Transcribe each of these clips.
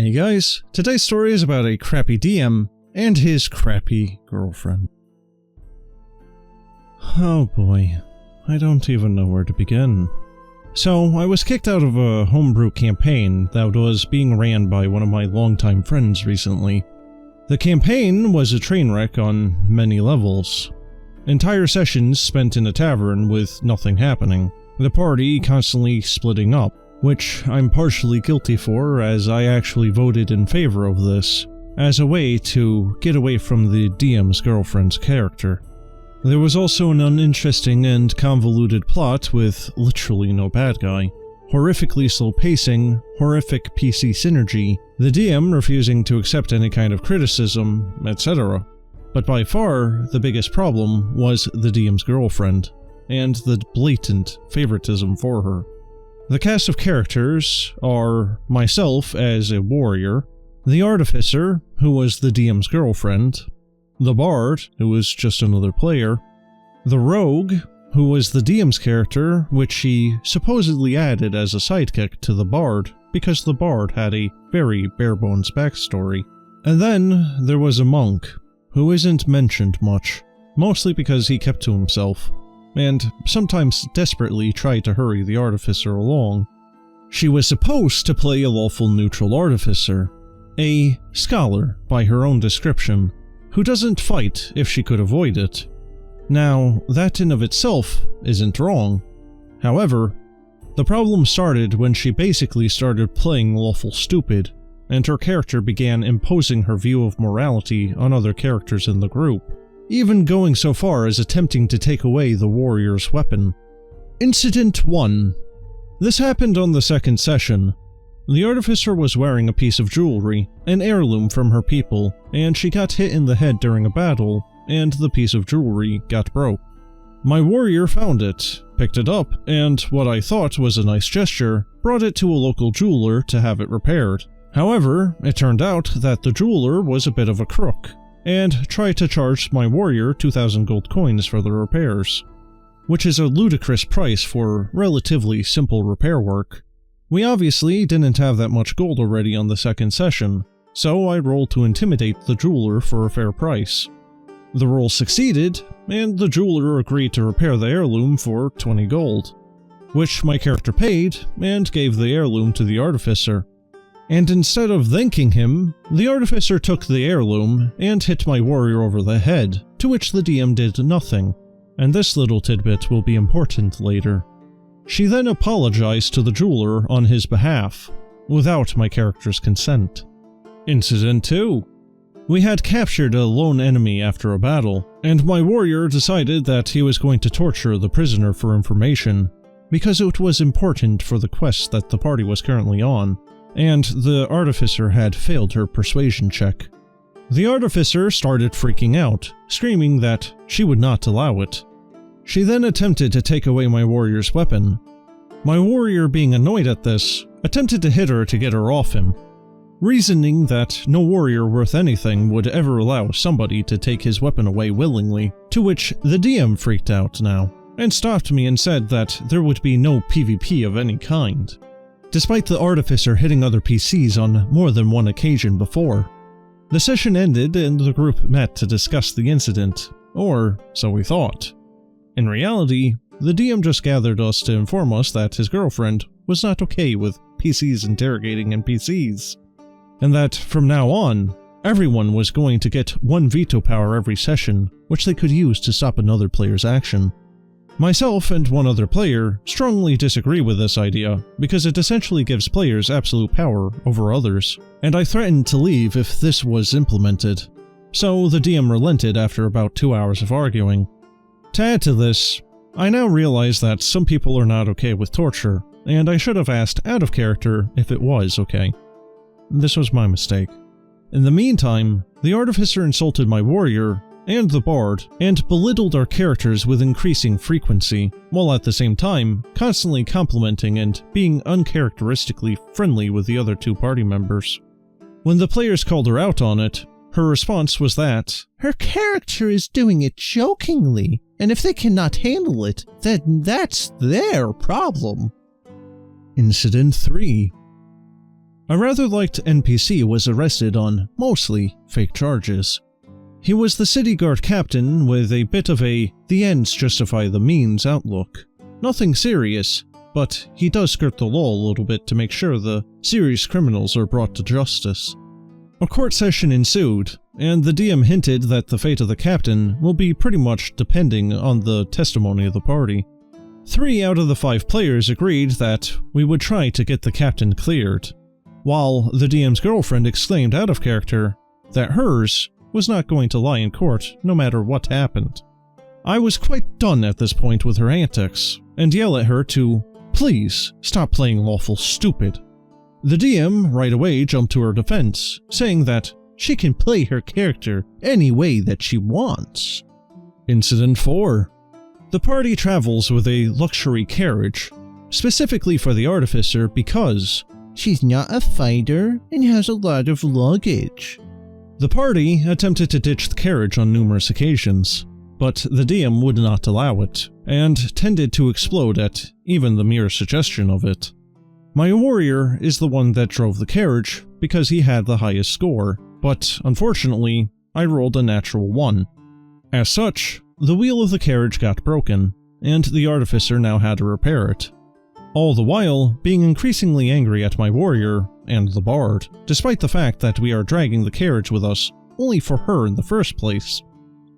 Hey guys, today's story is about a crappy DM and his crappy girlfriend. Oh boy, I don't even know where to begin. So, I was kicked out of a homebrew campaign that was being ran by one of my longtime friends recently. The campaign was a train wreck on many levels. Entire sessions spent in a tavern with nothing happening, the party constantly splitting up, which I'm partially guilty for as I actually voted in favor of this, as a way to get away from the DM's girlfriend's character. There was also an uninteresting and convoluted plot with literally no bad guy, horrifically slow pacing, horrific PC synergy, the DM refusing to accept any kind of criticism, etc. But by far, the biggest problem was the DM's girlfriend, and the blatant favoritism for her. The cast of characters are myself as a warrior, the artificer, who was the DM's girlfriend, the bard, who was just another player, the rogue, who was the DM's character, which he supposedly added as a sidekick to the bard, because the bard had a very bare-bones backstory. And then there was a monk, who isn't mentioned much, mostly because he kept to himself, and sometimes desperately tried to hurry the artificer along. She was supposed to play a lawful neutral artificer, a scholar by her own description, who doesn't fight if she could avoid it. Now, that in of itself isn't wrong. However, the problem started when she basically started playing lawful stupid, and her character began imposing her view of morality on other characters in the group, even going so far as attempting to take away the warrior's weapon. Incident 1. This happened on the second session. The artificer was wearing a piece of jewelry, an heirloom from her people, and she got hit in the head during a battle, and the piece of jewelry got broke. My warrior found it, picked it up, and what I thought was a nice gesture, brought it to a local jeweler to have it repaired. However, it turned out that the jeweler was a bit of a crook, and tried to charge my warrior 2,000 gold coins for the repairs, which is a ludicrous price for relatively simple repair work. We obviously didn't have that much gold already on the second session, so I rolled to intimidate the jeweler for a fair price. The roll succeeded, and the jeweler agreed to repair the heirloom for 20 gold, which my character paid and gave the heirloom to the artificer. And instead of thanking him, the artificer took the heirloom and hit my warrior over the head, to which the DM did nothing, and this little tidbit will be important later. She then apologized to the jeweler on his behalf, without my character's consent. Incident 2. We had captured a lone enemy after a battle, and my warrior decided that he was going to torture the prisoner for information, because it was important for the quest that the party was currently on, and the artificer had failed her persuasion check. The artificer started freaking out, screaming that she would not allow it. She then attempted to take away my warrior's weapon. My warrior, being annoyed at this, attempted to hit her to get her off him, reasoning that no warrior worth anything would ever allow somebody to take his weapon away willingly, to which the DM freaked out now, and stopped me and said that there would be no PvP of any kind, despite the artificer hitting other PCs on more than one occasion before. The session ended and the group met to discuss the incident, or so we thought. In reality, the DM just gathered us to inform us that his girlfriend was not okay with PCs interrogating NPCs, and that from now on, everyone was going to get one veto power every session, which they could use to stop another player's action. Myself and one other player strongly disagree with this idea, because it essentially gives players absolute power over others, and I threatened to leave if this was implemented. So the DM relented after about 2 hours of arguing. To add to this, I now realize that some people are not okay with torture, and I should have asked out of character if it was okay. This was my mistake. In the meantime, the artificer insulted my warrior and the bard, and belittled our characters with increasing frequency, while at the same time constantly complimenting and being uncharacteristically friendly with the other two party members. When the players called her out on it, her response was that her character is doing it jokingly, and if they cannot handle it, then that's their problem. Incident 3. A rather liked NPC was arrested on mostly fake charges. He was the city guard captain with a bit of a the ends justify the means outlook. Nothing serious, but he does skirt the law a little bit to make sure the serious criminals are brought to justice. A court session ensued, and the DM hinted that the fate of the captain will be pretty much depending on the testimony of the party. 3 out of the 5 players agreed that we would try to get the captain cleared, while the DM's girlfriend exclaimed out of character that hers was not going to lie in court no matter what happened. I was quite done at this point with her antics, and yell at her to please stop playing lawful stupid. The DM right away jumped to her defense, saying that she can play her character any way that she wants. Incident 4. The party travels with a luxury carriage, specifically for the artificer because she's not a fighter and has a lot of luggage. The party attempted to ditch the carriage on numerous occasions, but the DM would not allow it, and tended to explode at even the mere suggestion of it. My warrior is the one that drove the carriage because he had the highest score, but unfortunately, I rolled a natural 1. As such, the wheel of the carriage got broken, and the artificer now had to repair it. All the while being increasingly angry at my warrior and the bard, despite the fact that we are dragging the carriage with us only for her in the first place.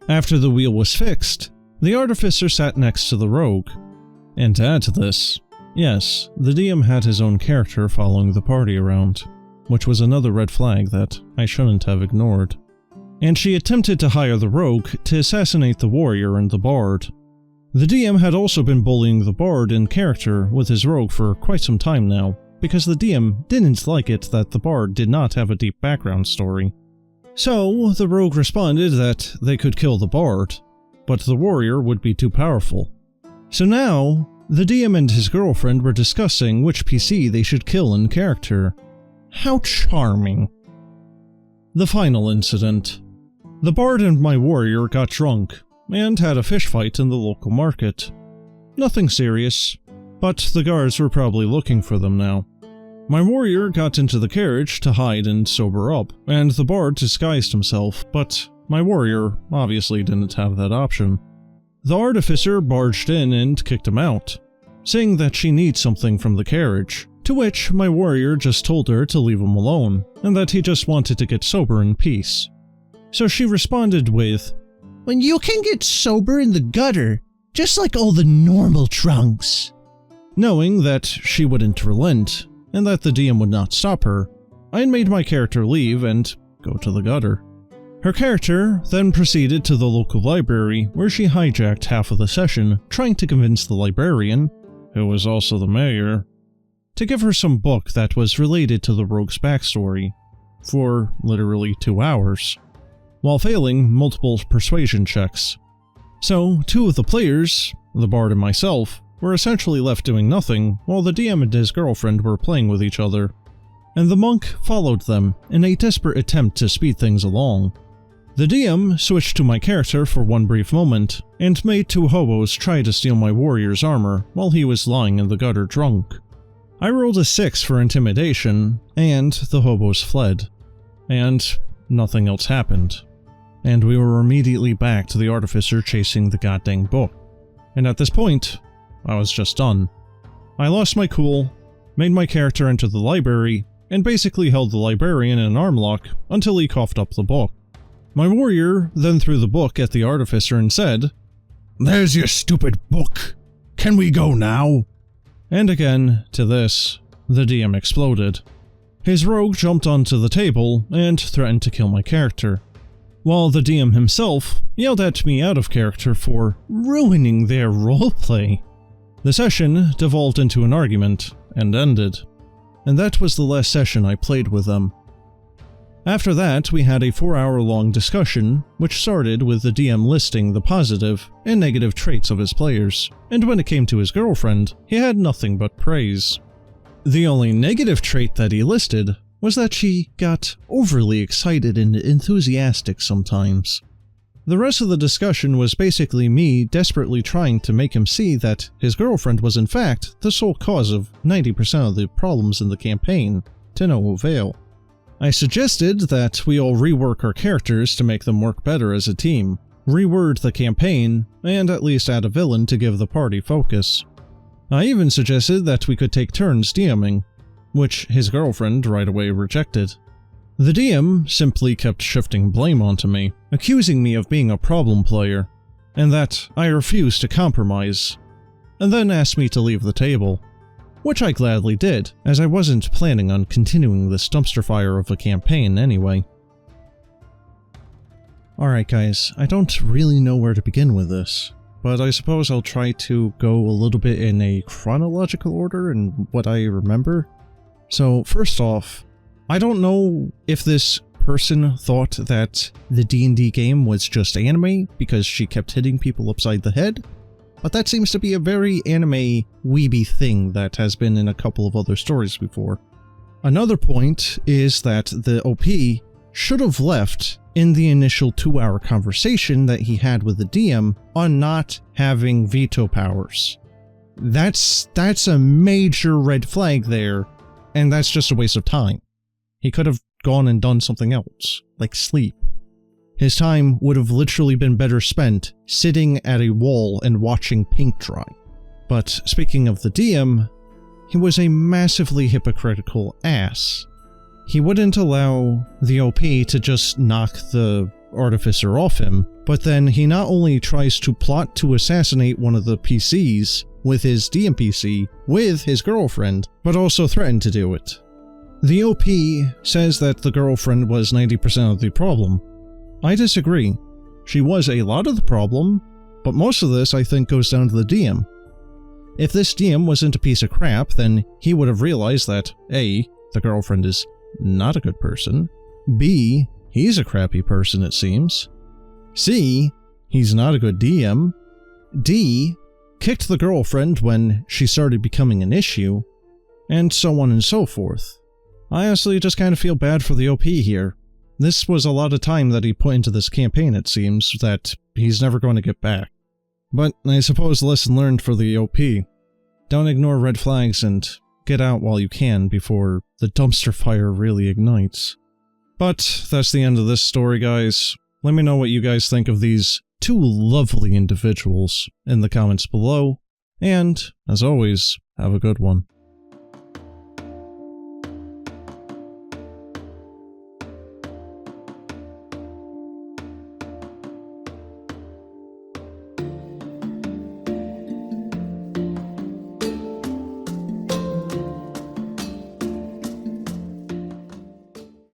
After the wheel was fixed, the artificer sat next to the rogue. And to add to this, yes, the DM had his own character following the party around, which was another red flag that I shouldn't have ignored. And she attempted to hire the rogue to assassinate the warrior and the bard. The DM had also been bullying the bard in character with his rogue for quite some time now, because the DM didn't like it that the bard did not have a deep background story. So, the rogue responded that they could kill the bard, but the warrior would be too powerful. So now, the DM and his girlfriend were discussing which PC they should kill in character. How charming. The final incident. The bard and my warrior got drunk, and had a fish fight in the local market. Nothing serious, but the guards were probably looking for them now. My warrior got into the carriage to hide and sober up, and the bard disguised himself, but my warrior obviously didn't have that option. The artificer barged in and kicked him out, saying that she needs something from the carriage, to which my warrior just told her to leave him alone, and that he just wanted to get sober in peace. So she responded with, "When you can get sober in the gutter, just like all the normal drunks." Knowing that she wouldn't relent, and that the DM would not stop her, I made my character leave and go to the gutter. Her character then proceeded to the local library, where she hijacked half of the session, trying to convince the librarian, who was also the mayor, to give her some book that was related to the rogue's backstory, for literally 2 hours, while failing multiple persuasion checks. So, 2 of the players, the bard and myself, were essentially left doing nothing while the DM and his girlfriend were playing with each other, and the monk followed them in a desperate attempt to speed things along. The DM switched to my character for one brief moment, and made 2 hobos try to steal my warrior's armor while he was lying in the gutter drunk. I rolled a 6 for intimidation, and the hobos fled. And nothing else happened. And we were immediately back to the artificer chasing the goddamn book. And at this point, I was just done. I lost my cool, made my character enter the library, and basically held the librarian in an arm lock until he coughed up the book. My warrior then threw the book at the artificer and said, "There's your stupid book. Can we go now?" And again, to this, the DM exploded. His rogue jumped onto the table and threatened to kill my character, while the DM himself yelled at me out of character for ruining their roleplay. The session devolved into an argument and ended, and that was the last session I played with them. After that, we had a 4-hour-long discussion, which started with the DM listing the positive and negative traits of his players, and when it came to his girlfriend, he had nothing but praise. The only negative trait that he listed was that she got overly excited and enthusiastic sometimes. The rest of the discussion was basically me desperately trying to make him see that his girlfriend was in fact the sole cause of 90% of the problems in the campaign, to no avail. I suggested that we all rework our characters to make them work better as a team, reword the campaign, and at least add a villain to give the party focus. I even suggested that we could take turns DMing, which his girlfriend right away rejected. The DM simply kept shifting blame onto me, accusing me of being a problem player, and that I refused to compromise, and then asked me to leave the table, which I gladly did, as I wasn't planning on continuing this dumpster fire of a campaign anyway. Alright guys, I don't really know where to begin with this, but I suppose I'll try to go a little bit in a chronological order in what I remember. So first off, I don't know if this person thought that the D&D game was just anime because she kept hitting people upside the head, but that seems to be a very anime weeby thing that has been in a couple of other stories before. Another point is that the OP should have left in the initial 2-hour conversation that he had with the DM on not having veto powers. That's a major red flag there, and that's just a waste of time. He could have gone and done something else, like sleep. His time would have literally been better spent sitting at a wall and watching paint dry. But speaking of the DM, he was a massively hypocritical ass. He wouldn't allow the OP to just knock the artificer off him, but then he not only tries to plot to assassinate one of the PCs with his DMPC with his girlfriend, but also threatened to do it. The OP says that the girlfriend was 90% of the problem. I disagree. She was a lot of the problem, but most of this I think goes down to the DM. If this DM wasn't a piece of crap, then he would have realized that A, the girlfriend is not a good person, B, he's a crappy person it seems, C, he's not a good DM, D, kicked the girlfriend when she started becoming an issue, and so on and so forth. I honestly just kind of feel bad for the OP here. This was a lot of time that he put into this campaign, it seems, that he's never going to get back. But I suppose lesson learned for the OP. Don't ignore red flags and get out while you can before the dumpster fire really ignites. But that's the end of this story, guys. Let me know what you guys think of these two lovely individuals in the comments below, and, as always, have a good one.